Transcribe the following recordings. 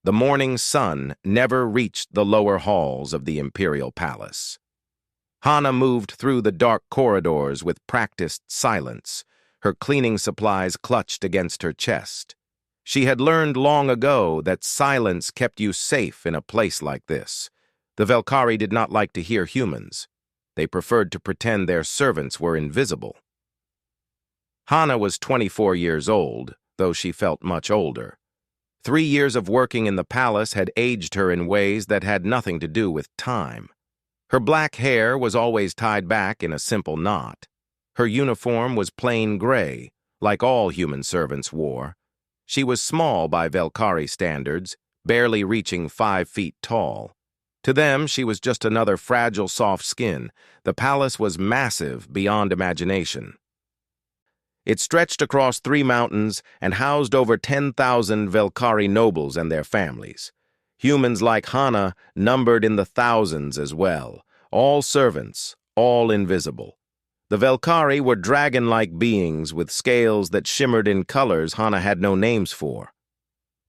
The morning sun never reached the lower halls of the imperial palace. Hana moved through the dark corridors with practiced silence, her cleaning supplies clutched against her chest. She had learned long ago that silence kept you safe in a place like this. The Velkhari did not like to hear humans. They preferred to pretend their servants were invisible. Hana was 24 years old, though she felt much older. 3 years of working in the palace had aged her in ways that had nothing to do with time. Her black hair was always tied back in a simple knot. Her uniform was plain gray, like all human servants wore. She was small by Velkhari standards, barely reaching 5 feet tall. To them, she was just another fragile, soft skin. The palace was massive beyond imagination. It stretched across 3 mountains and housed over 10,000 Velkhari nobles and their families. Humans like Hana numbered in the thousands as well, all servants, all invisible. The Velkhari were dragon-like beings with scales that shimmered in colors Hana had no names for.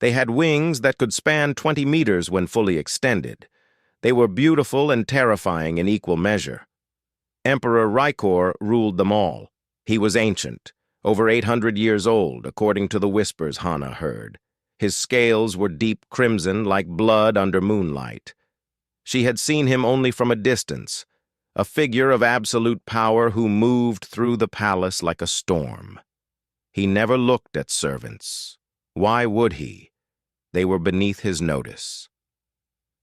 They had wings that could span 20 meters when fully extended. They were beautiful and terrifying in equal measure. Emperor Rykor ruled them all. He was ancient, over 800 years old, according to the whispers Hana heard. His scales were deep crimson like blood under moonlight. She had seen him only from a distance, a figure of absolute power who moved through the palace like a storm. He never looked at servants. Why would he? They were beneath his notice.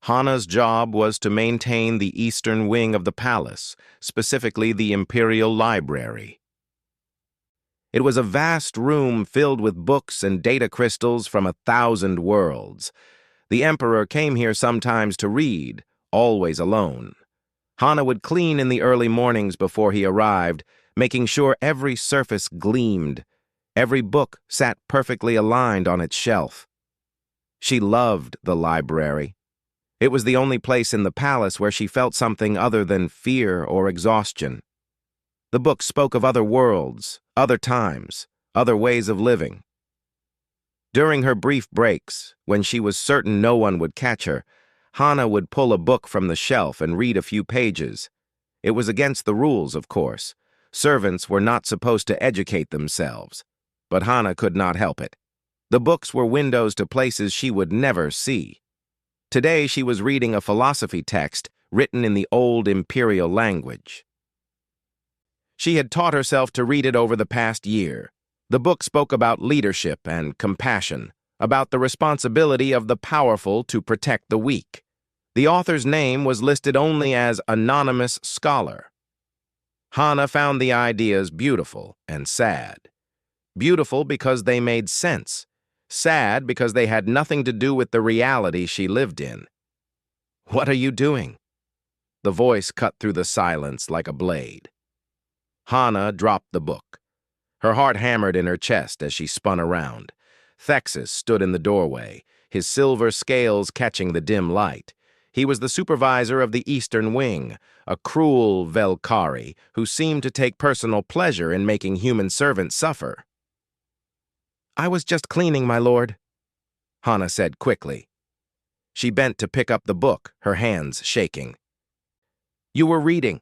Hana's job was to maintain the eastern wing of the palace, specifically the Imperial Library. It was a vast room filled with books and data crystals from 1,000 worlds. The Emperor came here sometimes to read, always alone. Hana would clean in the early mornings before he arrived, making sure every surface gleamed. Every book sat perfectly aligned on its shelf. She loved the library. It was the only place in the palace where she felt something other than fear or exhaustion. The books spoke of other worlds, other times, other ways of living. During her brief breaks, when she was certain no one would catch her, Hana would pull a book from the shelf and read a few pages. It was against the rules, of course. Servants were not supposed to educate themselves. But Hana could not help it. The books were windows to places she would never see. Today she was reading a philosophy text written in the old imperial language. She had taught herself to read it over the past year. The book spoke about leadership and compassion, about the responsibility of the powerful to protect the weak. The author's name was listed only as Anonymous Scholar. Hana found the ideas beautiful and sad. Beautiful because they made sense. Sad because they had nothing to do with the reality she lived in. "What are you doing?" The voice cut through the silence like a blade. Hana dropped the book. Her heart hammered in her chest as she spun around. Thexus stood in the doorway, his silver scales catching the dim light. He was the supervisor of the Eastern Wing, a cruel Velkhari who seemed to take personal pleasure in making human servants suffer. "I was just cleaning, my lord," Hana said quickly. She bent to pick up the book, her hands shaking. "You were reading."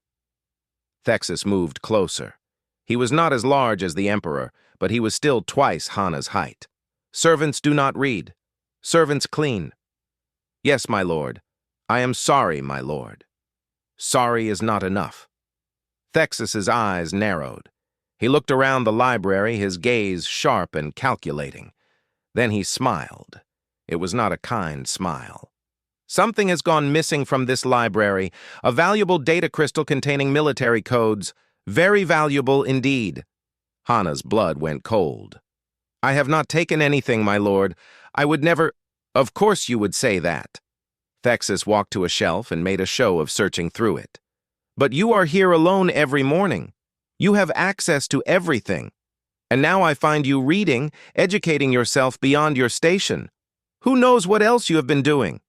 Thexus moved closer. He was not as large as the Emperor, but he was still twice Hana's height. "Servants do not read. Servants clean." "Yes, my lord. I am sorry, my lord." Sorry is not enough. Thexus's eyes narrowed. He looked around the library, his gaze sharp and calculating. Then he smiled. It was not a kind smile. "Something has gone missing from this library, a valuable data crystal containing military codes. Very valuable indeed." Hana's blood went cold. "I have not taken anything, my lord. I would never—" "Of course you would say that." Thexus walked to a shelf and made a show of searching through it. "But you are here alone every morning. You have access to everything. And now I find you reading, educating yourself beyond your station. Who knows what else you have been doing?"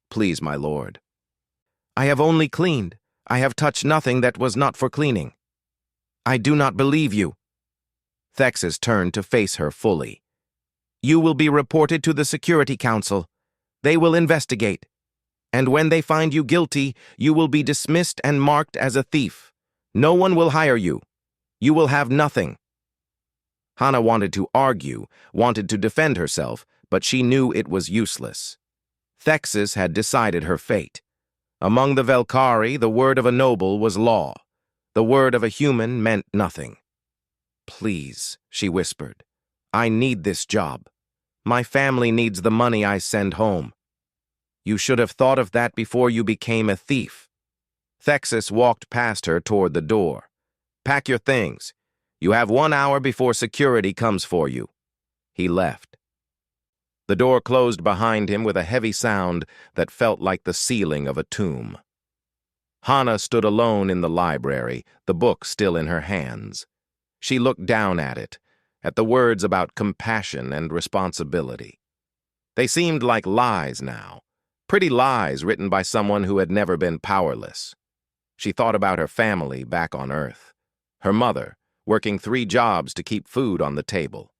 "Please, my lord." "I have only cleaned. I have touched nothing that was not for cleaning." "I do not believe you." Thexus turned to face her fully. "You will be reported to the Security Council. They will investigate. And when they find you guilty, you will be dismissed and marked as a thief. No one will hire you. You will have nothing. Hana wanted to argue, wanted to defend herself, but she knew it was useless. Thexus had decided her fate. Among the Velkari, the word of a noble was law. The word of a human meant nothing. "Please," she whispered, "I need this job. My family needs the money I send home." "You should have thought of that before you became a thief." Thexus walked past her toward the door. "Pack your things. You have 1 hour before security comes for you." He left. The door closed behind him with a heavy sound that felt like the ceiling of a tomb. Hana stood alone in the library, the book still in her hands. She looked down at it, at the words about compassion and responsibility. They seemed like lies now, pretty lies written by someone who had never been powerless. She thought about her family back on Earth. Her mother, working 3 jobs to keep food on the table.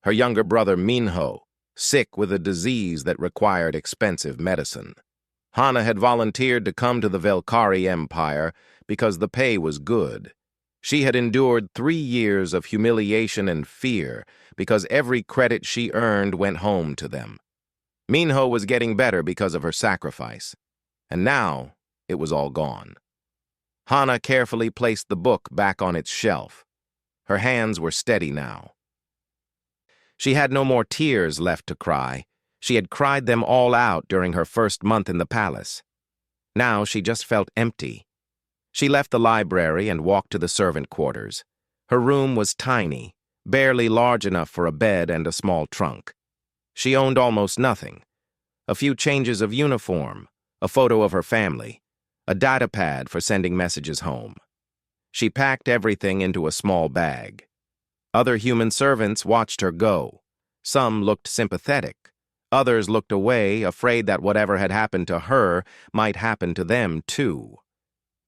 Her younger brother Minho, sick with a disease that required expensive medicine. Hana had volunteered to come to the Velkari Empire because the pay was good. She had endured 3 years of humiliation and fear because every credit she earned went home to them. Minho was getting better because of her sacrifice, and now it was all gone. Hana carefully placed the book back on its shelf. Her hands were steady now. She had no more tears left to cry. She had cried them all out during her first month in the palace. Now she just felt empty. She left the library and walked to the servant quarters. Her room was tiny, barely large enough for a bed and a small trunk. She owned almost nothing. A few changes of uniform, a photo of her family, a datapad for sending messages home. She packed everything into a small bag. Other human servants watched her go. Some looked sympathetic. Others looked away, afraid that whatever had happened to her might happen to them too.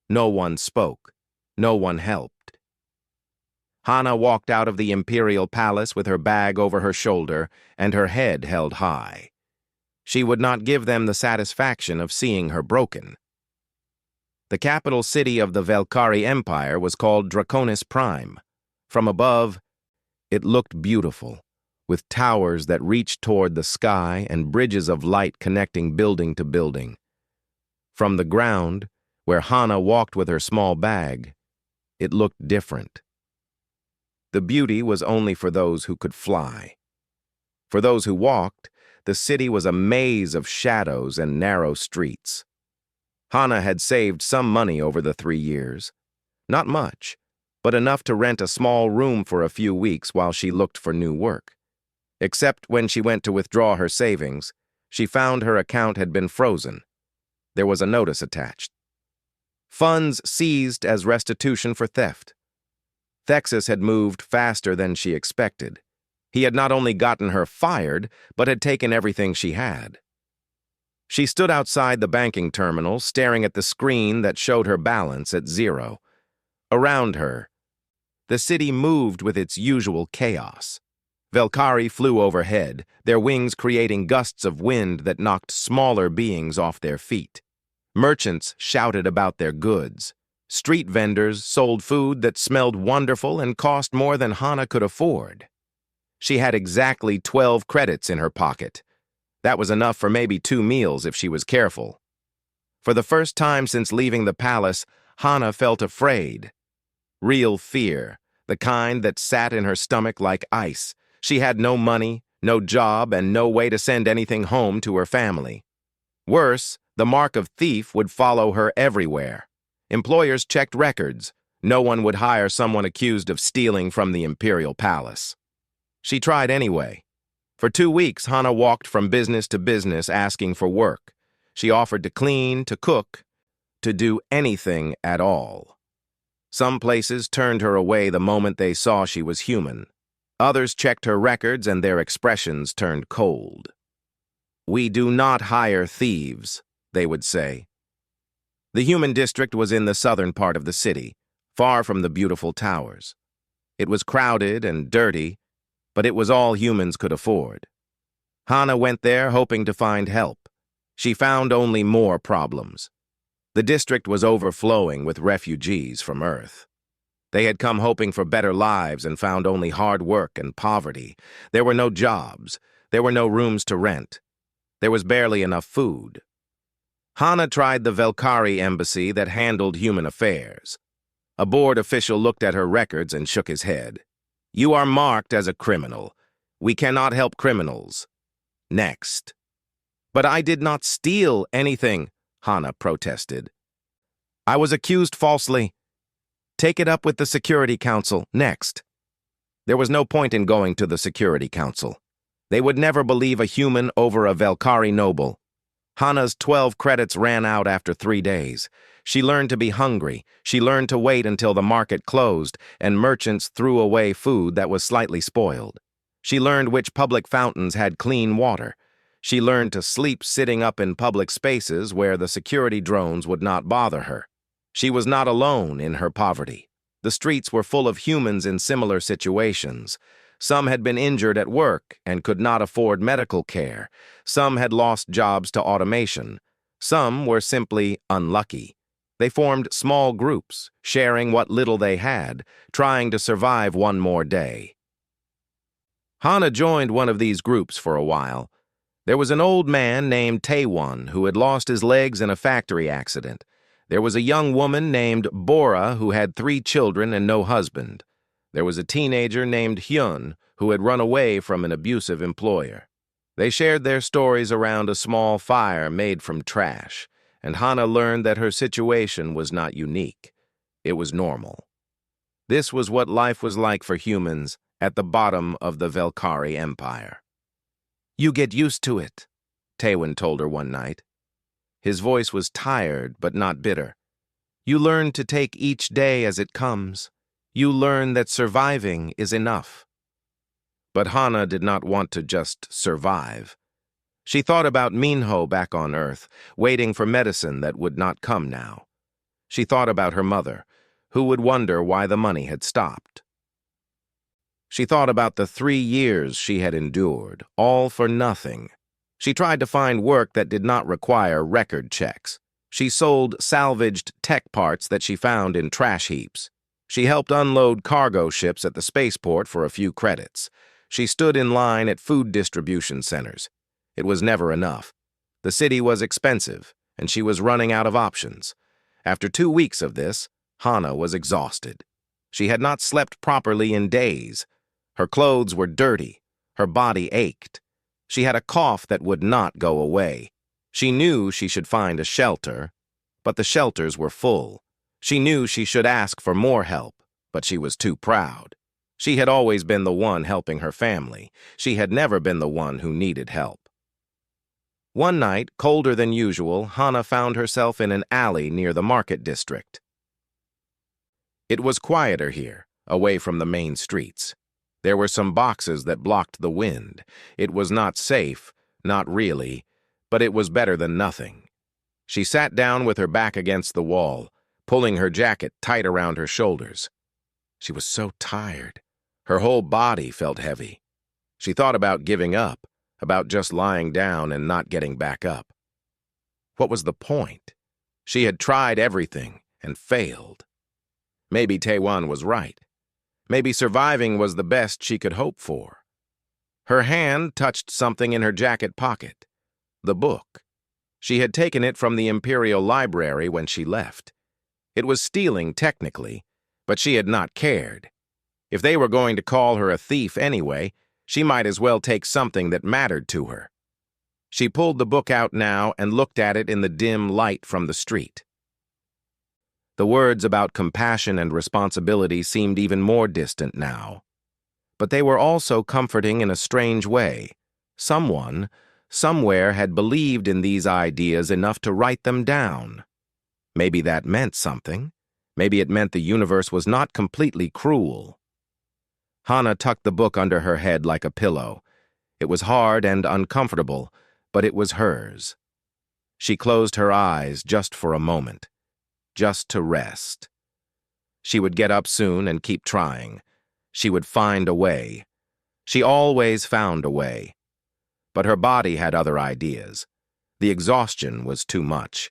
No one spoke. No one helped. Hana walked out of the imperial palace with her bag over her shoulder and her head held high. She would not give them the satisfaction of seeing her broken. The capital city of the Velkari Empire was called Draconis Prime. From above, it looked beautiful, with towers that reached toward the sky and bridges of light connecting building to building. From the ground, where Hana walked with her small bag, it looked different. The beauty was only for those who could fly. For those who walked, the city was a maze of shadows and narrow streets. Hana had saved some money over the 3 years. Not much, but enough to rent a small room for a few weeks while she looked for new work. Except when she went to withdraw her savings, she found her account had been frozen. There was a notice attached. Funds seized as restitution for theft. Thexus had moved faster than she expected. He had not only gotten her fired, but had taken everything she had. She stood outside the banking terminal, staring at the screen that showed her balance at 0. Around her, the city moved with its usual chaos. Velkari flew overhead, their wings creating gusts of wind that knocked smaller beings off their feet. Merchants shouted about their goods. Street vendors sold food that smelled wonderful and cost more than Hana could afford. She had exactly 12 credits in her pocket. That was enough for maybe 2 meals if she was careful. For the first time since leaving the palace, Hana felt afraid. Real fear, the kind that sat in her stomach like ice. She had no money, no job, and no way to send anything home to her family. Worse, the mark of thief would follow her everywhere. Employers checked records. No one would hire someone accused of stealing from the imperial palace. She tried anyway. For 2 weeks, Hana walked from business to business asking for work. She offered to clean, to cook, to do anything at all. Some places turned her away the moment they saw she was human. Others checked her records and their expressions turned cold. "We do not hire thieves," they would say. The human district was in the southern part of the city, far from the beautiful towers. It was crowded and dirty, but it was all humans could afford. Hana went there hoping to find help. She found only more problems. The district was overflowing with refugees from Earth. They had come hoping for better lives and found only hard work and poverty. There were no jobs. There were no rooms to rent. There was barely enough food. Hana tried the Velkari embassy that handled human affairs. A board official looked at her records and shook his head. "You are marked as a criminal. We cannot help criminals. Next." "But I did not steal anything," Hana protested. "I was accused falsely. Take it up with the Security Council. Next." There was no point in going to the Security Council. They would never believe a human over a Velkari noble. Hana's 12 credits ran out after 3 days. She learned to be hungry. She learned to wait until the market closed and merchants threw away food that was slightly spoiled. She learned which public fountains had clean water. She learned to sleep sitting up in public spaces where the security drones would not bother her. She was not alone in her poverty. The streets were full of humans in similar situations. Some had been injured at work and could not afford medical care. Some had lost jobs to automation. Some were simply unlucky. They formed small groups, sharing what little they had, trying to survive one more day. Hana joined one of these groups for a while. There was an old man named Taewon who had lost his legs in a factory accident. There was a young woman named Bora who had 3 children and no husband. There was a teenager named Hyun who had run away from an abusive employer. They shared their stories around a small fire made from trash, and Hana learned that her situation was not unique. It was normal. This was what life was like for humans at the bottom of the Velkari Empire. "You get used to it," Taewon told her one night. His voice was tired but not bitter. "You learn to take each day as it comes. You learn that surviving is enough." But Hana did not want to just survive. She thought about Minho back on Earth, waiting for medicine that would not come now. She thought about her mother, who would wonder why the money had stopped. She thought about the 3 years she had endured, all for nothing. She tried to find work that did not require record checks. She sold salvaged tech parts that she found in trash heaps. She helped unload cargo ships at the spaceport for a few credits. She stood in line at food distribution centers. It was never enough. The city was expensive, and she was running out of options. After 2 weeks of this, Hana was exhausted. She had not slept properly in days. Her clothes were dirty. Her body ached. She had a cough that would not go away. She knew she should find a shelter, but the shelters were full. She knew she should ask for more help, but she was too proud. She had always been the one helping her family. She had never been the one who needed help. One night, colder than usual, Hana found herself in an alley near the market district. It was quieter here, away from the main streets. There were some boxes that blocked the wind. It was not safe, not really, but it was better than nothing. She sat down with her back against the wall, pulling her jacket tight around her shoulders. She was so tired. Her whole body felt heavy. She thought about giving up, about just lying down and not getting back up. What was the point? She had tried everything and failed. Maybe Taewon was right. Maybe surviving was the best she could hope for. Her hand touched something in her jacket pocket. The book. She had taken it from the Imperial Library when she left. It was stealing technically, but she had not cared. If they were going to call her a thief anyway, she might as well take something that mattered to her. She pulled the book out now and looked at it in the dim light from the street. The words about compassion and responsibility seemed even more distant now. But they were also comforting in a strange way. Someone, somewhere had believed in these ideas enough to write them down. Maybe that meant something. Maybe it meant the universe was not completely cruel. Hana tucked the book under her head like a pillow. It was hard and uncomfortable, but it was hers. She closed her eyes just for a moment, just to rest. She would get up soon and keep trying. She would find a way. She always found a way. But her body had other ideas. The exhaustion was too much.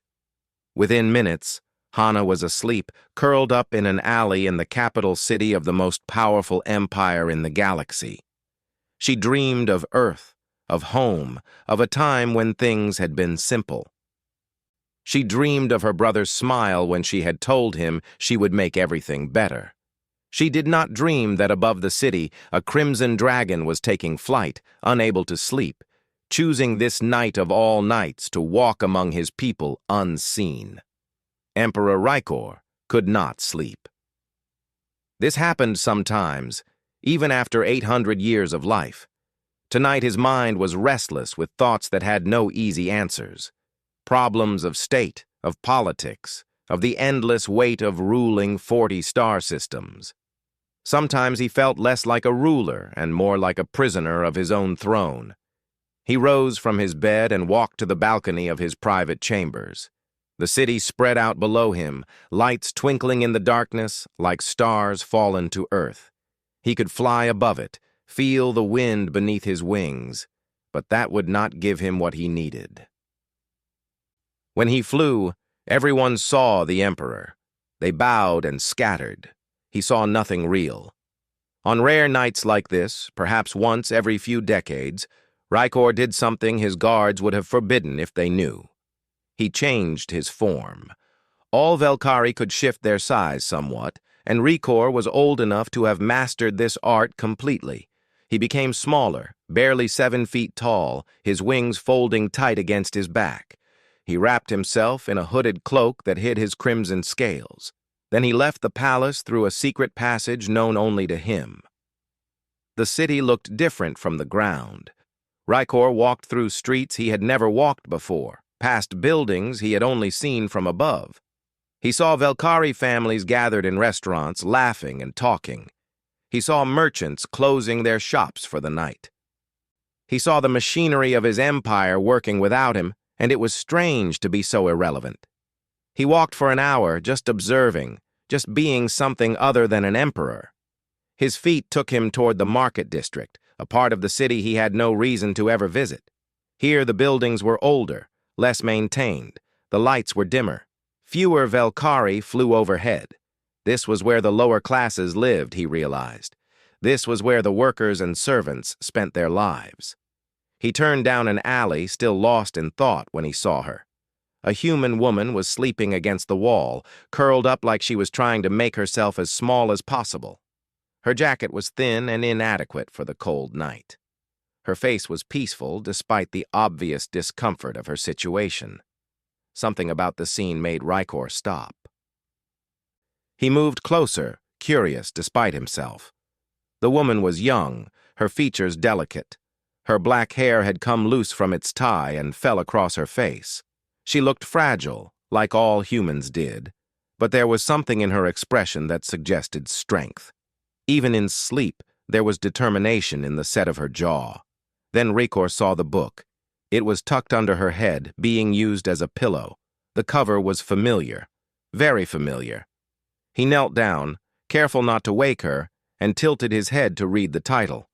Within minutes, Hana was asleep, curled up in an alley in the capital city of the most powerful empire in the galaxy. She dreamed of Earth, of home, of a time when things had been simple. She dreamed of her brother's smile when she had told him she would make everything better. She did not dream that above the city a crimson dragon was taking flight, unable to sleep, choosing this night of all nights to walk among his people unseen. Emperor Rykor could not sleep. This happened sometimes, even after 800 years of life. Tonight his mind was restless with thoughts that had no easy answers. Problems of state, of politics, of the endless weight of ruling 40 star systems. Sometimes he felt less like a ruler and more like a prisoner of his own throne. He rose from his bed and walked to the balcony of his private chambers. The city spread out below him, lights twinkling in the darkness like stars fallen to earth. He could fly above it, feel the wind beneath his wings, but that would not give him what he needed. When he flew, everyone saw the Emperor. They bowed and scattered. He saw nothing real. On rare nights like this, perhaps once every few decades, Rykor did something his guards would have forbidden if they knew. He changed his form. All Velkhari could shift their size somewhat, and Rykor was old enough to have mastered this art completely. He became smaller, barely 7 feet tall, his wings folding tight against his back. He wrapped himself in a hooded cloak that hid his crimson scales. Then he left the palace through a secret passage known only to him. The city looked different from the ground. Rykor walked through streets he had never walked before, past buildings he had only seen from above. He saw Velkhari families gathered in restaurants, laughing and talking. He saw merchants closing their shops for the night. He saw the machinery of his empire working without him, and it was strange to be so irrelevant. He walked for an hour, just observing, just being something other than an emperor. His feet took him toward the market district, a part of the city he had no reason to ever visit. Here the buildings were older, less maintained. The lights were dimmer. Fewer Velkhari flew overhead. This was where the lower classes lived, he realized. This was where the workers and servants spent their lives. He turned down an alley, still lost in thought when he saw her. A human woman was sleeping against the wall, curled up like she was trying to make herself as small as possible. Her jacket was thin and inadequate for the cold night. Her face was peaceful despite the obvious discomfort of her situation. Something about the scene made Rykor stop. He moved closer, curious despite himself. The woman was young, her features delicate. Her black hair had come loose from its tie and fell across her face. She looked fragile, like all humans did, but there was something in her expression that suggested strength. Even in sleep, there was determination in the set of her jaw. Then Rykor saw the book. It was tucked under her head, being used as a pillow. The cover was familiar, very familiar. He knelt down, careful not to wake her, and tilted his head to read the title.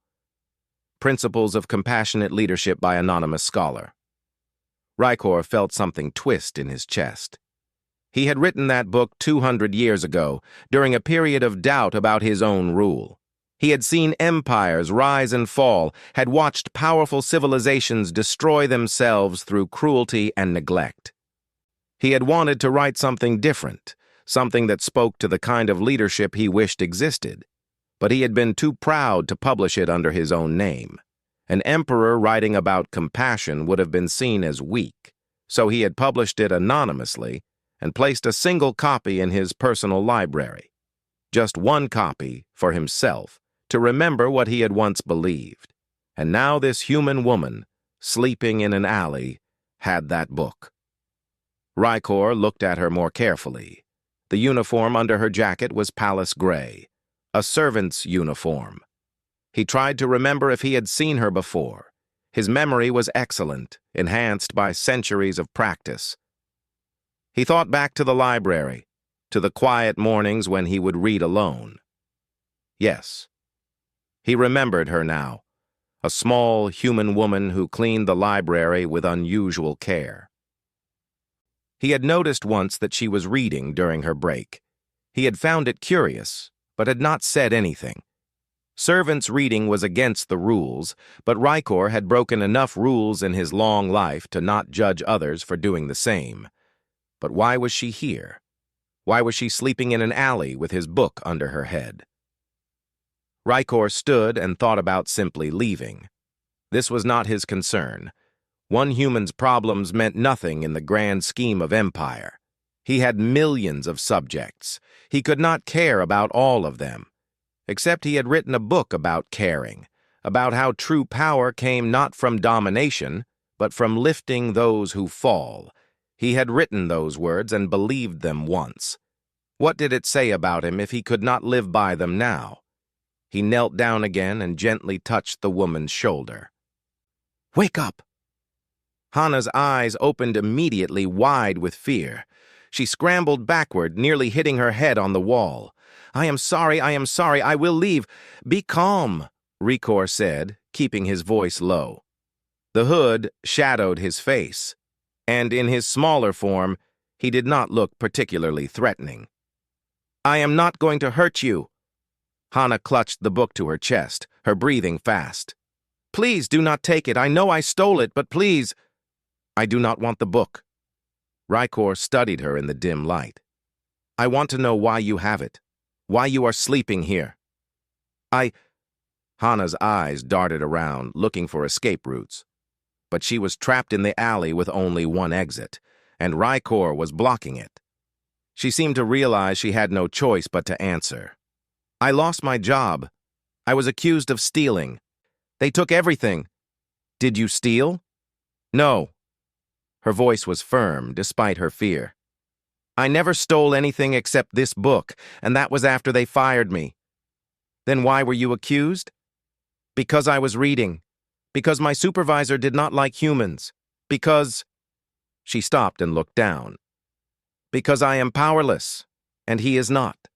Principles of Compassionate Leadership by Anonymous Scholar. Rykor felt something twist in his chest. He had written that book 200 years ago, during a period of doubt about his own rule. He had seen empires rise and fall, had watched powerful civilizations destroy themselves through cruelty and neglect. He had wanted to write something different, something that spoke to the kind of leadership he wished existed, but he had been too proud to publish it under his own name. An emperor writing about compassion would have been seen as weak, so he had published it anonymously and placed a single copy in his personal library. Just one copy for himself, to remember what he had once believed. And now this human woman, sleeping in an alley, had that book. Rykor looked at her more carefully. The uniform under her jacket was palace gray, a servant's uniform. He tried to remember if he had seen her before. His memory was excellent, enhanced by centuries of practice. He thought back to the library, to the quiet mornings when he would read alone. Yes. He remembered her now, a small human woman who cleaned the library with unusual care. He had noticed once that she was reading during her break. He had found it curious, but had not said anything. Servants' reading was against the rules, but Rykor had broken enough rules in his long life to not judge others for doing the same. But why was she here? Why was she sleeping in an alley with his book under her head? Rykor stood and thought about simply leaving. This was not his concern. One human's problems meant nothing in the grand scheme of empire. He had millions of subjects. He could not care about all of them. Except he had written a book about caring, about how true power came not from domination, but from lifting those who fall. He had written those words and believed them once. What did it say about him if he could not live by them now? He knelt down again and gently touched the woman's shoulder. "Wake up!" Hana's eyes opened immediately, wide with fear. She scrambled backward, nearly hitting her head on the wall. I am sorry, I will leave." "Be calm," Rykor said, keeping his voice low. The hood shadowed his face, and in his smaller form, he did not look particularly threatening. "I am not going to hurt you." Hana clutched the book to her chest, her breathing fast. "Please do not take it. I know I stole it, but please." "I do not want the book." Rykor studied her in the dim light. "I want to know why you have it, why you are sleeping here." Hana's eyes darted around, looking for escape routes. But she was trapped in the alley with only one exit, and Rykor was blocking it. She seemed to realize she had no choice but to answer. "I lost my job. I was accused of stealing. They took everything." "Did you steal?" "No." Her voice was firm, despite her fear. "I never stole anything except this book, and that was after they fired me." "Then why were you accused?" "Because I was reading. Because my supervisor did not like humans. Because—" She stopped and looked down. "Because I am powerless, and he is not."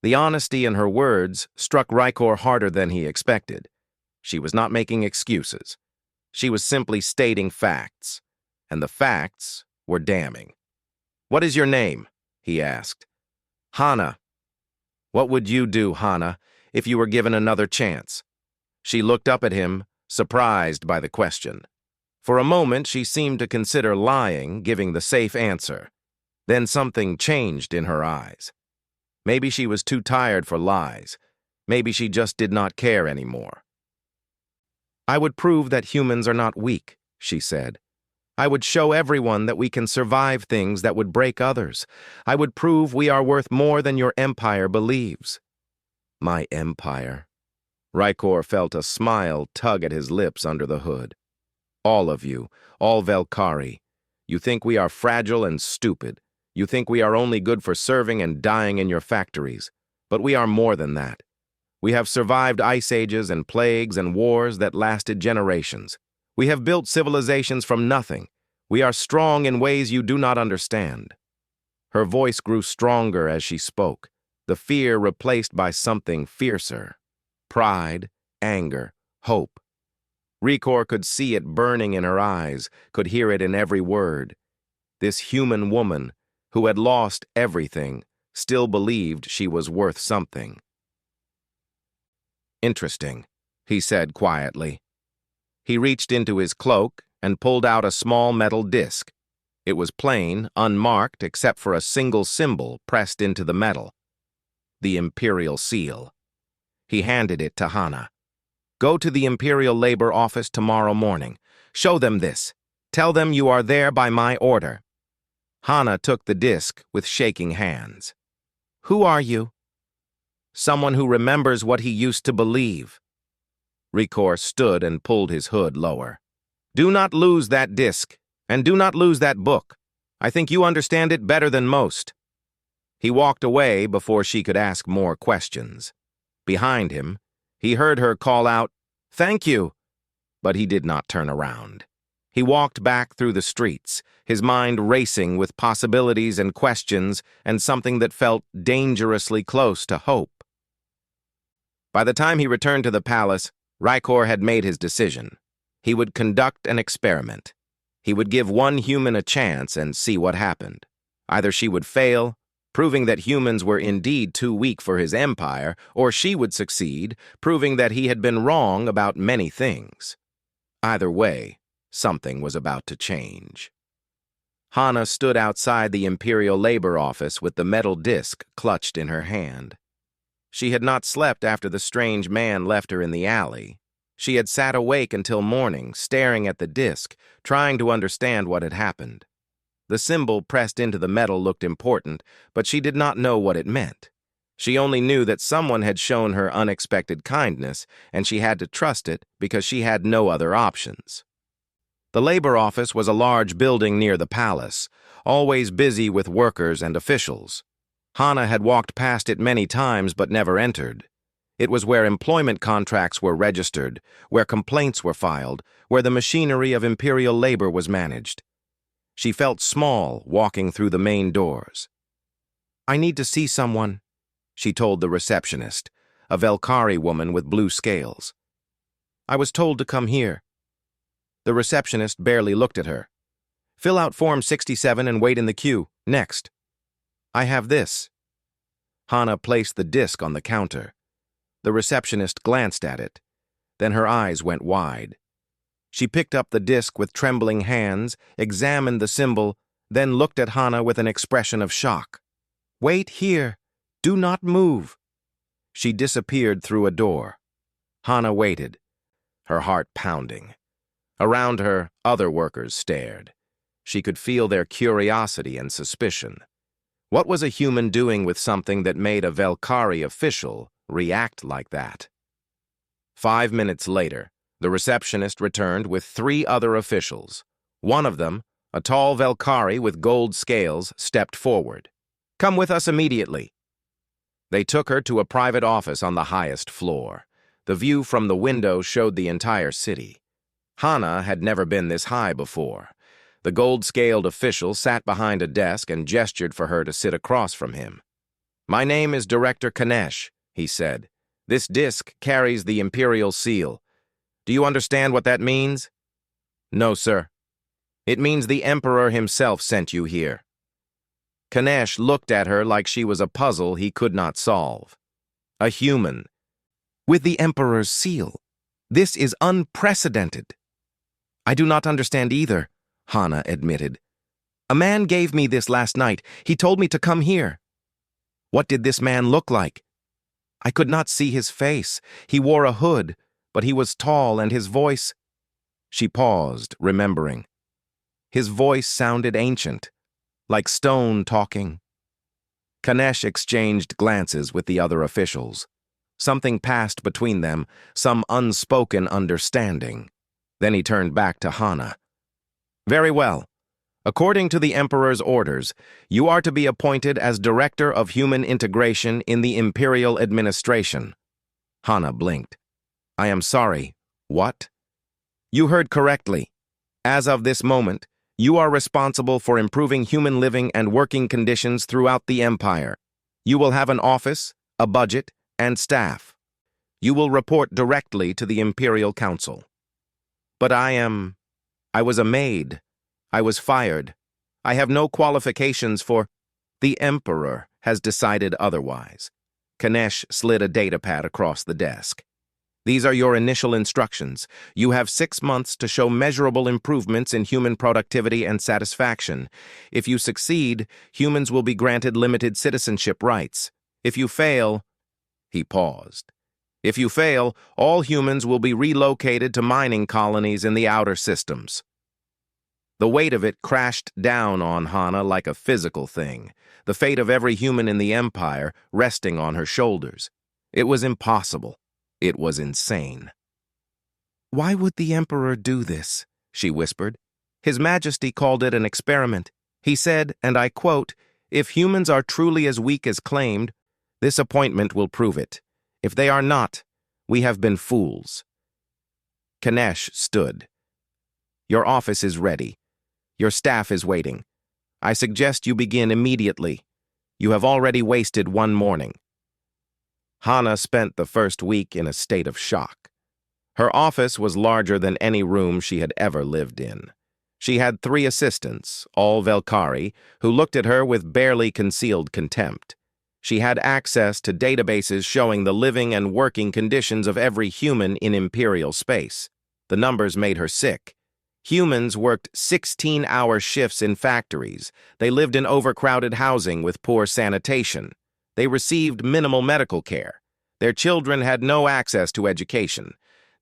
The honesty in her words struck Rykor harder than he expected. She was not making excuses. She was simply stating facts, and the facts were damning. "What is your name?" he asked. "Hana." "What would you do, Hana, if you were given another chance?" She looked up at him, surprised by the question. For a moment, she seemed to consider lying, giving the safe answer. Then something changed in her eyes. Maybe she was too tired for lies. Maybe she just did not care anymore. "I would prove that humans are not weak," she said. "I would show everyone that we can survive things that would break others. I would prove we are worth more than your empire believes." "My empire." Rykor felt a smile tug at his lips under the hood. "All of you, all Velkari. You think we are fragile and stupid. You think we are only good for serving and dying in your factories. But we are more than that. We have survived ice ages and plagues and wars that lasted generations. We have built civilizations from nothing. We are strong in ways you do not understand." Her voice grew stronger as she spoke, the fear replaced by something fiercer. Pride, anger, hope. Rykor could see it burning in her eyes, could hear it in every word. This human woman, who had lost everything, still believed she was worth something. "Interesting," he said quietly. He reached into his cloak and pulled out a small metal disc. It was plain, unmarked except for a single symbol pressed into the metal. The Imperial Seal. He handed it to Hana. "Go to the Imperial Labor Office tomorrow morning. Show them this. Tell them you are there by my order." Hana took the disc with shaking hands. "Who are you?" "Someone who remembers what he used to believe." Rykor stood and pulled his hood lower. "Do not lose that disc, and do not lose that book. I think you understand it better than most." He walked away before she could ask more questions. Behind him, he heard her call out, "Thank you," but he did not turn around. He walked back through the streets, his mind racing with possibilities and questions and something that felt dangerously close to hope. By the time he returned to the palace, Rykor had made his decision. He would conduct an experiment. He would give one human a chance and see what happened. Either she would fail, proving that humans were indeed too weak for his empire, or she would succeed, proving that he had been wrong about many things. Either way, something was about to change. Hana stood outside the Imperial Labor Office with the metal disc clutched in her hand. She had not slept after the strange man left her in the alley. She had sat awake until morning, staring at the disc, trying to understand what had happened. The symbol pressed into the metal looked important, but she did not know what it meant. She only knew that someone had shown her unexpected kindness, and she had to trust it because she had no other options. The labor office was a large building near the palace, always busy with workers and officials. Hana had walked past it many times but never entered. It was where employment contracts were registered, where complaints were filed, where the machinery of imperial labor was managed. She felt small walking through the main doors. "I need to see someone," she told the receptionist, a Velkari woman with blue scales. "I was told to come here." The receptionist barely looked at her. "Fill out Form 67 and wait in the queue. Next." "I have this." Hana placed the disc on the counter. The receptionist glanced at it. Then her eyes went wide. She picked up the disc with trembling hands, examined the symbol, then looked at Hana with an expression of shock. "Wait here. Do not move." She disappeared through a door. Hana waited, her heart pounding. Around her, other workers stared. She could feel their curiosity and suspicion. What was a human doing with something that made a Velkari official react like that? 5 minutes later, the receptionist returned with 3 other officials. One of them, a tall Velkari with gold scales, stepped forward. "Come with us immediately." They took her to a private office on the highest floor. The view from the window showed the entire city. Hana had never been this high before. The gold-scaled official sat behind a desk and gestured for her to sit across from him. "My name is Director Kanesh," he said. "This disc carries the Imperial seal. Do you understand what that means?" "No, sir." "It means the Emperor himself sent you here." Kanesh looked at her like she was a puzzle he could not solve. "A human. With the Emperor's seal. This is unprecedented." "I do not understand either," Hana admitted. "A man gave me this last night. He told me to come here." "What did this man look like?" "I could not see his face. He wore a hood, but he was tall and his voice—" She paused, remembering. His voice sounded ancient, like stone talking. Kanesh exchanged glances with the other officials. Something passed between them, some unspoken understanding. Then he turned back to Hana. "Very well. According to the Emperor's orders, you are to be appointed as Director of Human Integration in the Imperial Administration." Hana blinked. "I am sorry. What?" "You heard correctly. As of this moment, you are responsible for improving human living and working conditions throughout the Empire. You will have an office, a budget, and staff. You will report directly to the Imperial Council." "But I was a maid. I was fired. I have no qualifications for—" "The Emperor has decided otherwise." Kanesh slid a datapad across the desk. "These are your initial instructions. You have 6 months to show measurable improvements in human productivity and satisfaction. If you succeed, humans will be granted limited citizenship rights. If you fail—" He paused. "If you fail, all humans will be relocated to mining colonies in the outer systems." The weight of it crashed down on Hana like a physical thing, the fate of every human in the Empire resting on her shoulders. It was impossible. It was insane. "Why would the Emperor do this?" she whispered. "His Majesty called it an experiment. He said, and I quote, 'If humans are truly as weak as claimed, this appointment will prove it. If they are not, we have been fools.'" Kanesh stood. "Your office is ready. Your staff is waiting. I suggest you begin immediately. You have already wasted 1 morning." Hana spent the first week in a state of shock. Her office was larger than any room she had ever lived in. She had 3 assistants, all Velkari, who looked at her with barely concealed contempt. She had access to databases showing the living and working conditions of every human in Imperial space. The numbers made her sick. Humans worked 16-hour shifts in factories. They lived in overcrowded housing with poor sanitation. They received minimal medical care. Their children had no access to education.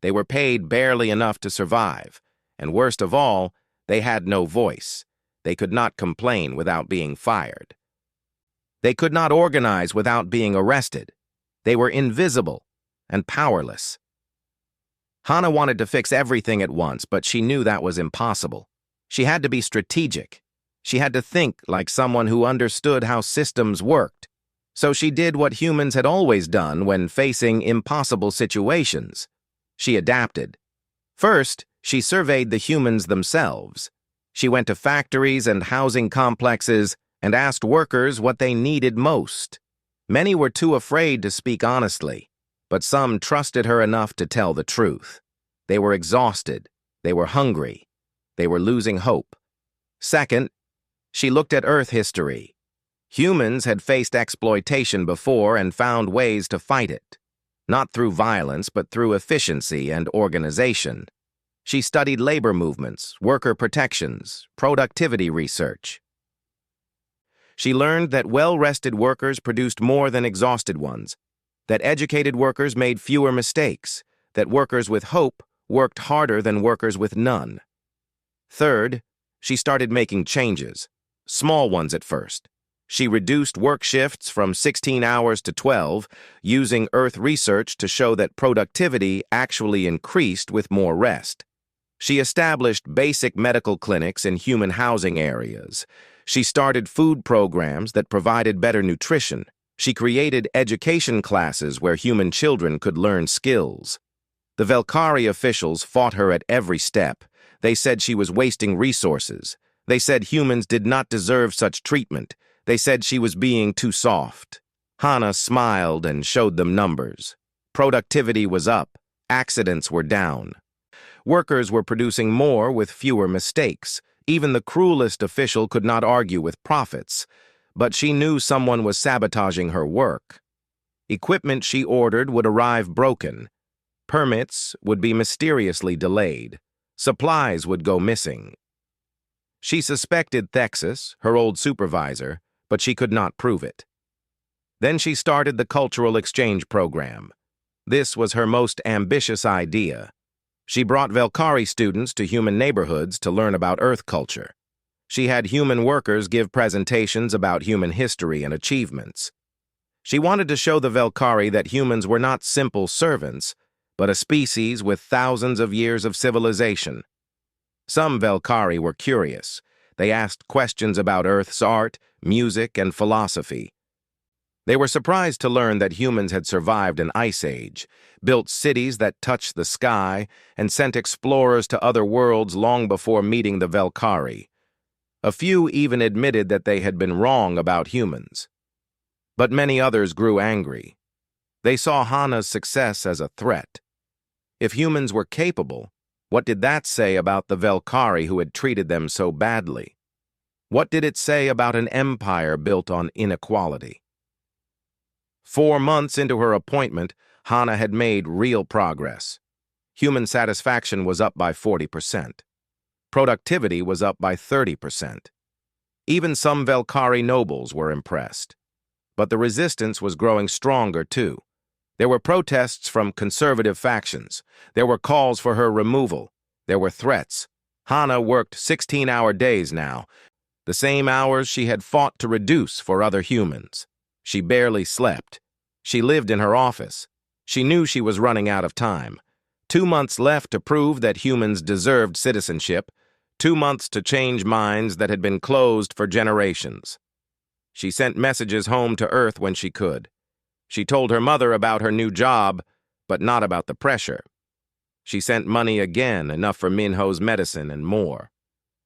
They were paid barely enough to survive. And worst of all, they had no voice. They could not complain without being fired. They could not organize without being arrested. They were invisible and powerless. Hana wanted to fix everything at once, but she knew that was impossible. She had to be strategic. She had to think like someone who understood how systems worked. So she did what humans had always done when facing impossible situations. She adapted. First, she surveyed the humans themselves. She went to factories and housing complexes and asked workers what they needed most. Many were too afraid to speak honestly, but some trusted her enough to tell the truth. They were exhausted. They were hungry. They were losing hope. Second, she looked at Earth history. Humans had faced exploitation before and found ways to fight it. Not through violence, but through efficiency and organization. She studied labor movements, worker protections, productivity research. She learned that well-rested workers produced more than exhausted ones, that educated workers made fewer mistakes, that workers with hope worked harder than workers with none. Third, she started making changes, small ones at first. She reduced work shifts from 16 hours to 12, using Earth research to show that productivity actually increased with more rest. She established basic medical clinics in human housing areas. She started food programs that provided better nutrition. She created education classes where human children could learn skills. The Velkari officials fought her at every step. They said she was wasting resources. They said humans did not deserve such treatment. They said she was being too soft. Hana smiled and showed them numbers. Productivity was up. Accidents were down. Workers were producing more with fewer mistakes. Even the cruelest official could not argue with profits. But she knew someone was sabotaging her work. Equipment she ordered would arrive broken. Permits would be mysteriously delayed. Supplies would go missing. She suspected Thexus, her old supervisor, but she could not prove it. Then she started the cultural exchange program. This was her most ambitious idea. She brought Velkari students to human neighborhoods to learn about Earth culture. She had human workers give presentations about human history and achievements. She wanted to show the Velkari that humans were not simple servants, but a species with thousands of years of civilization. Some Velkari were curious. They asked questions about Earth's art, music, and philosophy. They were surprised to learn that humans had survived an ice age, built cities that touched the sky, and sent explorers to other worlds long before meeting the Velkari. A few even admitted that they had been wrong about humans. But many others grew angry. They saw Hana's success as a threat. If humans were capable, what did that say about the Velkari who had treated them so badly? What did it say about an empire built on inequality? 4 months into her appointment, Hana had made real progress. Human satisfaction was up by 40%. Productivity was up by 30%. Even some Velkari nobles were impressed. But the resistance was growing stronger, too. There were protests from conservative factions. There were calls for her removal. There were threats. Hana worked 16-hour days now, the same hours she had fought to reduce for other humans. She barely slept. She lived in her office. She knew she was running out of time. 2 months left to prove that humans deserved citizenship. 2 months to change minds that had been closed for generations. She sent messages home to Earth when she could. She told her mother about her new job, but not about the pressure. She sent money again, enough for Minho's medicine and more.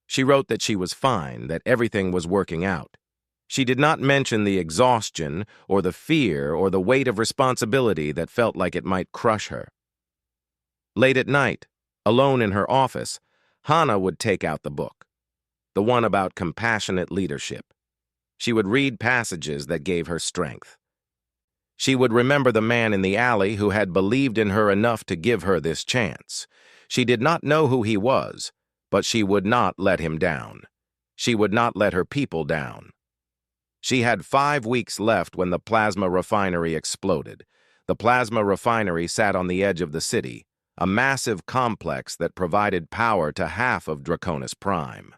She wrote that she was fine, that everything was working out. She did not mention the exhaustion or the fear or the weight of responsibility that felt like it might crush her. Late at night, alone in her office, Hana would take out the book, the one about compassionate leadership. She would read passages that gave her strength. She would remember the man in the alley who had believed in her enough to give her this chance. She did not know who he was, but she would not let him down. She would not let her people down. She had 5 weeks left when the plasma refinery exploded. The plasma refinery sat on the edge of the city, a massive complex that provided power to half of Draconis Prime.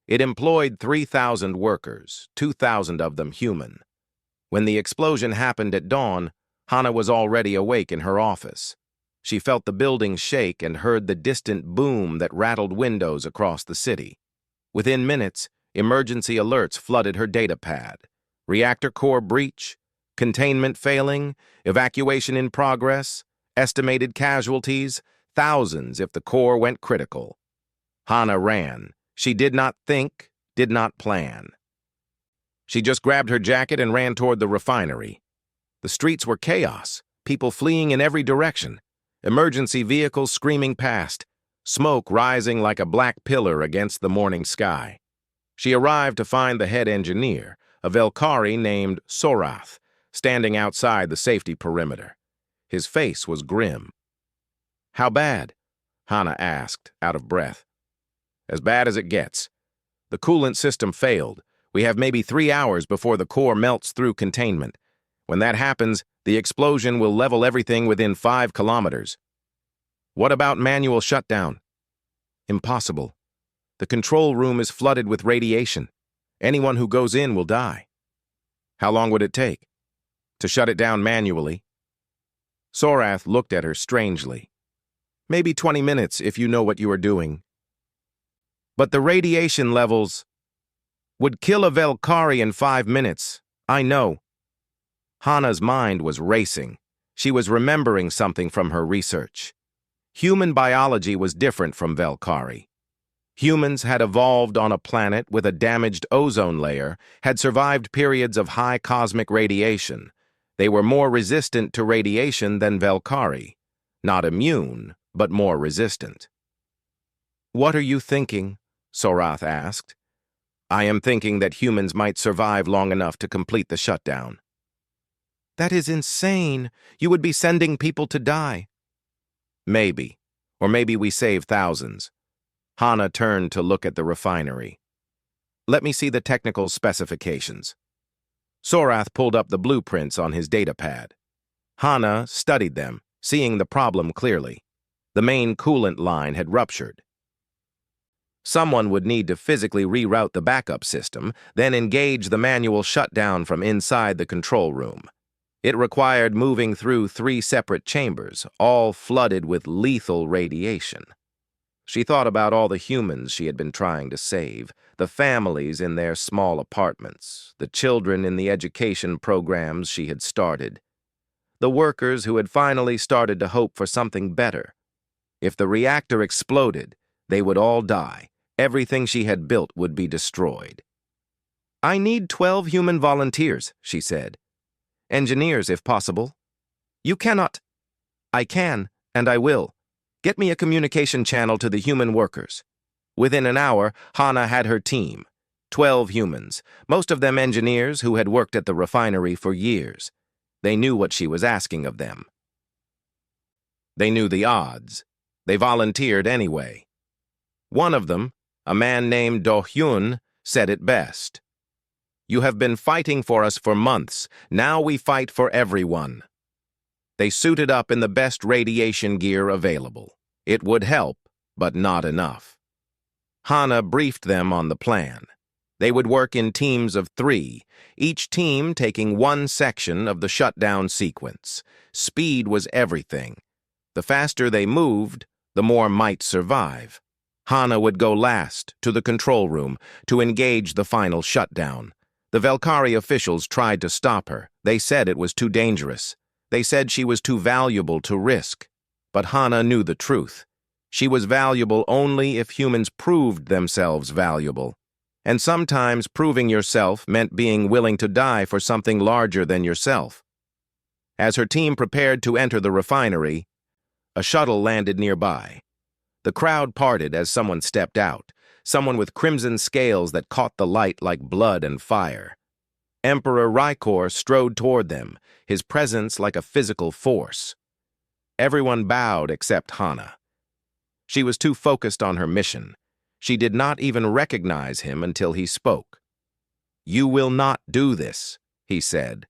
It employed 3,000 workers, 2,000 of them human. When the explosion happened at dawn, Hana was already awake in her office. She felt the building shake and heard the distant boom that rattled windows across the city. Within minutes, emergency alerts flooded her data pad. Reactor core breach, containment failing, evacuation in progress, estimated casualties, thousands if the core went critical. Hana ran. She did not think, did not plan. She just grabbed her jacket and ran toward the refinery. The streets were chaos, people fleeing in every direction, emergency vehicles screaming past, smoke rising like a black pillar against the morning sky. She arrived to find the head engineer, a Velkari named Sorath, standing outside the safety perimeter. His face was grim. "How bad?" Hana asked, out of breath. "As bad as it gets. The coolant system failed. We have maybe 3 hours before the core melts through containment. When that happens, the explosion will level everything within 5 kilometers. What about manual shutdown?" "Impossible. The control room is flooded with radiation. Anyone who goes in will die." "How long would it take to shut it down manually?" Sorath looked at her strangely. "Maybe 20 minutes if you know what you are doing." "But the radiation levels would kill a Velkari in 5 minutes. I know." Hana's mind was racing. She was remembering something from her research. Human biology was different from Velkari. Humans had evolved on a planet with a damaged ozone layer, had survived periods of high cosmic radiation. They were more resistant to radiation than Velkari. Not immune, but more resistant. "What are you thinking?" Sorath asked. "I am thinking that humans might survive long enough to complete the shutdown." "That is insane. You would be sending people to die." "Maybe. Or maybe we save thousands." Hana turned to look at the refinery. "Let me see the technical specifications." Sorath pulled up the blueprints on his data pad. Hana studied them, seeing the problem clearly. The main coolant line had ruptured. Someone would need to physically reroute the backup system, then engage the manual shutdown from inside the control room. It required moving through 3 separate chambers, all flooded with lethal radiation. She thought about all the humans she had been trying to save, the families in their small apartments, the children in the education programs she had started, the workers who had finally started to hope for something better. If the reactor exploded, they would all die. Everything she had built would be destroyed. "I need 12 human volunteers," she said. "Engineers, if possible." "You cannot." "I can, and I will. Get me a communication channel to the human workers." Within an hour, Hana had her team. 12 humans, most of them engineers who had worked at the refinery for years. They knew what she was asking of them. They knew the odds. They volunteered anyway. One of them, a man named Do-hyun, said it best. "You have been fighting for us for months. Now we fight for everyone." They suited up in the best radiation gear available. It would help, but not enough. Hana briefed them on the plan. They would work in teams of 3, each team taking one section of the shutdown sequence. Speed was everything. The faster they moved, the more might survive. Hana would go last, to the control room, to engage the final shutdown. The Velkari officials tried to stop her. They said it was too dangerous. They said she was too valuable to risk. But Hana knew the truth. She was valuable only if humans proved themselves valuable. And sometimes proving yourself meant being willing to die for something larger than yourself. As her team prepared to enter the refinery, a shuttle landed nearby. The crowd parted as someone stepped out, someone with crimson scales that caught the light like blood and fire. Emperor Rykor strode toward them, his presence like a physical force. Everyone bowed except Hana. She was too focused on her mission. She did not even recognize him until he spoke. "You will not do this," he said.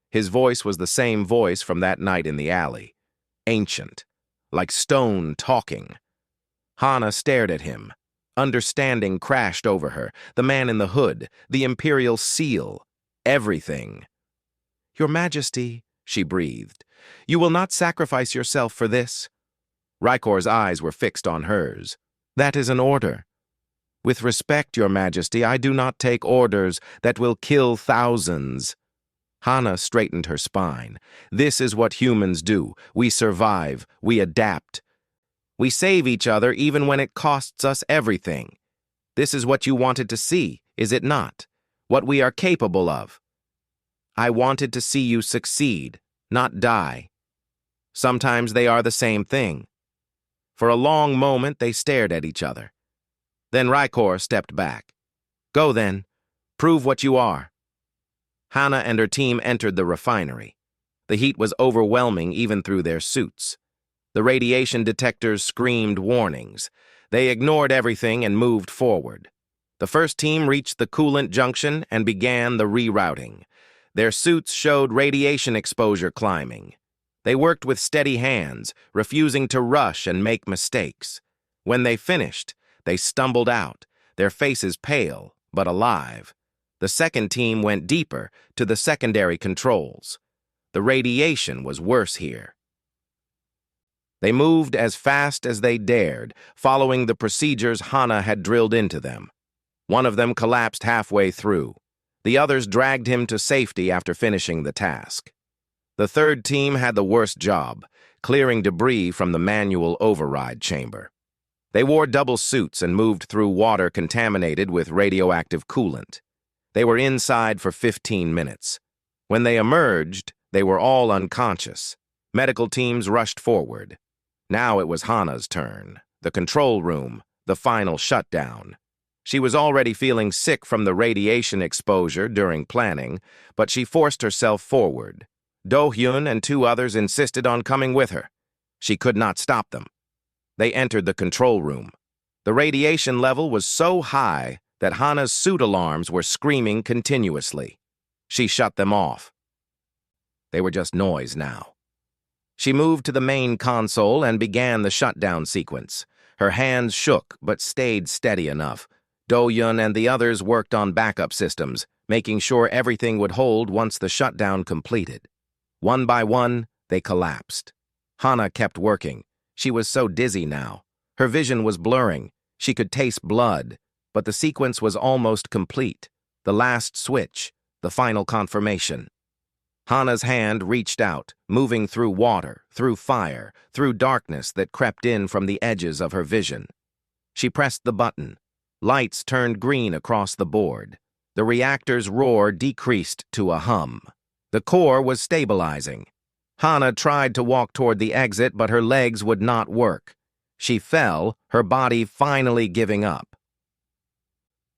His voice was the same voice from that night in the alley. Ancient, like stone talking. Hana stared at him. Understanding crashed over her. The man in the hood, the Imperial seal, everything. "Your Majesty," she breathed, "you will not sacrifice yourself for this?" Rykor's eyes were fixed on hers. "That is an order." "With respect, Your Majesty, I do not take orders that will kill thousands." Hana straightened her spine. "This is what humans do. We survive. We adapt. We save each other even when it costs us everything. This is what you wanted to see, is it not? What we are capable of. I wanted to see you succeed, not die." Sometimes they are the same thing. For a long moment, they stared at each other. Then Rykor stepped back. "Go then. Prove what you are." Hana and her team entered the refinery. The heat was overwhelming even through their suits. The radiation detectors screamed warnings. They ignored everything and moved forward. The first team reached the coolant junction and began the rerouting. Their suits showed radiation exposure climbing. They worked with steady hands, refusing to rush and make mistakes. When they finished, they stumbled out, their faces pale but alive. The second team went deeper to the secondary controls. The radiation was worse here. They moved as fast as they dared, following the procedures Hana had drilled into them. One of them collapsed halfway through. The others dragged him to safety after finishing the task. The third team had the worst job, clearing debris from the manual override chamber. They wore double suits and moved through water contaminated with radioactive coolant. They were inside for 15 minutes. When they emerged, they were all unconscious. Medical teams rushed forward. Now it was Hana's turn. The control room, the final shutdown. She was already feeling sick from the radiation exposure during planning, but she forced herself forward. Do-hyun and two others insisted on coming with her. She could not stop them. They entered the control room. The radiation level was so high that Hana's suit alarms were screaming continuously. She shut them off. They were just noise now. She moved to the main console and began the shutdown sequence. Her hands shook but stayed steady enough. Do-hyun and the others worked on backup systems, making sure everything would hold once the shutdown completed. One by one, they collapsed. Hana kept working. She was so dizzy now. Her vision was blurring. She could taste blood, but the sequence was almost complete. The last switch, the final confirmation. Hana's hand reached out, moving through water, through fire, through darkness that crept in from the edges of her vision. She pressed the button. Lights turned green across the board. The reactor's roar decreased to a hum. The core was stabilizing. Hana tried to walk toward the exit, but her legs would not work. She fell, her body finally giving up.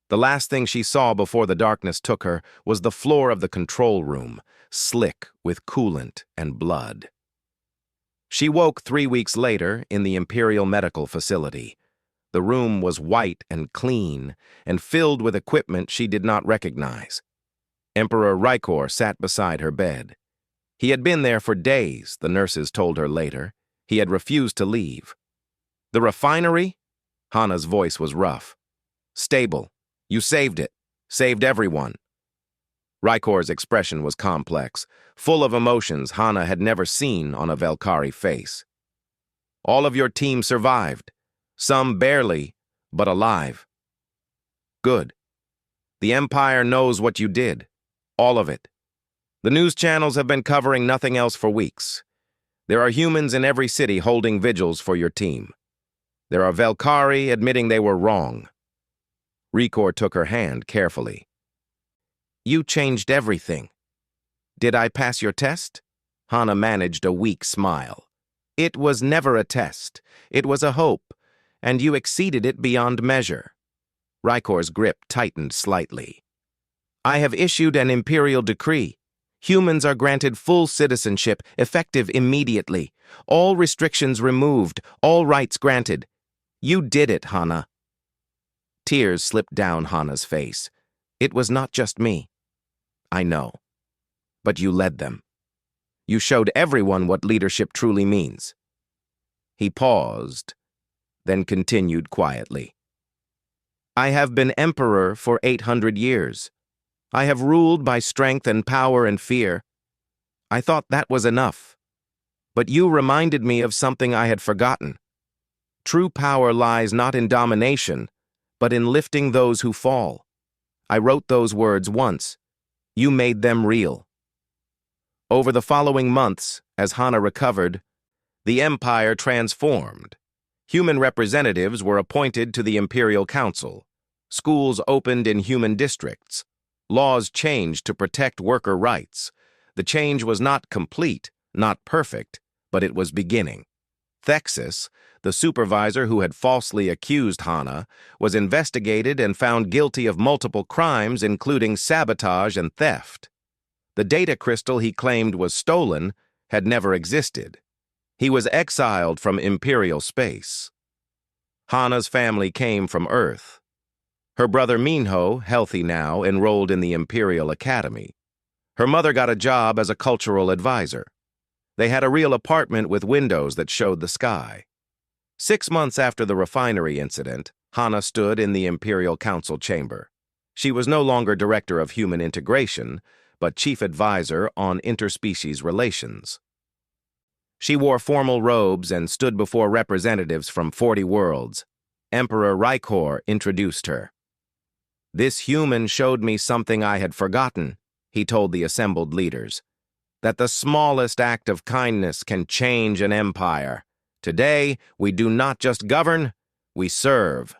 The last thing she saw before the darkness took her was the floor of the control room, slick with coolant and blood. She woke 3 weeks later in the Imperial Medical Facility. The room was white and clean and filled with equipment she did not recognize. Emperor Rykor sat beside her bed. He had been there for days, the nurses told her later. He had refused to leave. "The refinery?" Hana's voice was rough. "Stable. You saved it. Saved everyone." Rykor's expression was complex, full of emotions Hana had never seen on a Velkari face. "All of your team survived. Some barely, but alive." "Good. The Empire knows what you did. All of it. The news channels have been covering nothing else for weeks. There are humans in every city holding vigils for your team. There are Velkari admitting they were wrong." Rykor took her hand carefully. "You changed everything. Did I pass your test?" Hana managed a weak smile. "It was never a test. It was a hope. and you exceeded it beyond measure. Rykor's grip tightened slightly. I have issued an imperial decree. Humans are granted full citizenship, effective immediately. All restrictions removed, all rights granted. You did it, Hana. Tears slipped down Hana's face. It was not just me. I know. But you led them. You showed everyone what leadership truly means. He paused, then continued quietly. I have been emperor for 800 years. I have ruled by strength and power and fear. I thought that was enough. But you reminded me of something I had forgotten. True power lies not in domination, but in lifting those who fall. I wrote those words once. You made them real. Over the following months, as Hana recovered, the empire transformed. Human representatives were appointed to the Imperial Council. Schools opened in human districts. Laws changed to protect worker rights. The change was not complete, not perfect, but it was beginning. Thexus, the supervisor who had falsely accused Hana, was investigated and found guilty of multiple crimes, including sabotage and theft. The data crystal he claimed was stolen had never existed. He was exiled from Imperial space. Hana's family came from Earth. Her brother Minho, healthy now, enrolled in the Imperial Academy. Her mother got a job as a cultural advisor. They had a real apartment with windows that showed the sky. 6 months after the refinery incident, Hana stood in the Imperial Council chamber. She was no longer Director of Human Integration, but Chief Advisor on Interspecies Relations. She wore formal robes and stood before representatives from 40 worlds. Emperor Rykor introduced her. This human showed me something I had forgotten, he told the assembled leaders, that the smallest act of kindness can change an empire. Today, we do not just govern, we serve.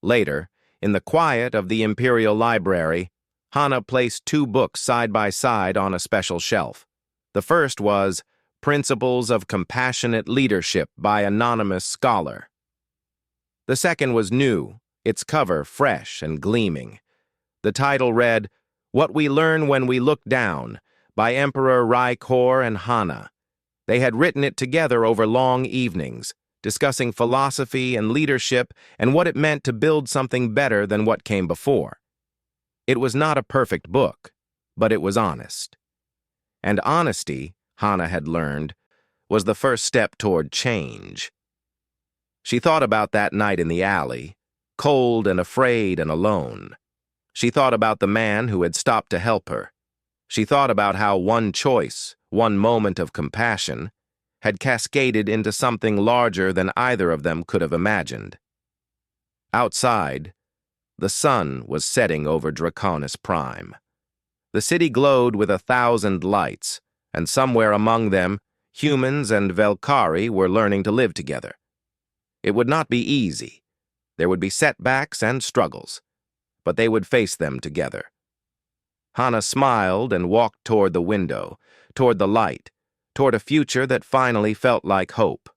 Later, in the quiet of the Imperial Library, Hana placed 2 books side by side on a special shelf. The first was Principles of Compassionate Leadership by Anonymous Scholar. The second was new, its cover fresh and gleaming. The title read, What We Learn When We Look Down, by Emperor Rykor and Hana. They had written it together over long evenings, discussing philosophy and leadership and what it meant to build something better than what came before. It was not a perfect book, but it was honest. And honesty, Hana had learned, was the first step toward change. She thought about that night in the alley, cold and afraid and alone. She thought about the man who had stopped to help her. She thought about how one choice, one moment of compassion, had cascaded into something larger than either of them could have imagined. Outside, the sun was setting over Draconis Prime. The city glowed with 1,000 lights, and somewhere among them, humans and Velkari were learning to live together. It would not be easy. There would be setbacks and struggles, but they would face them together. Hana smiled and walked toward the window, toward the light, toward a future that finally felt like hope.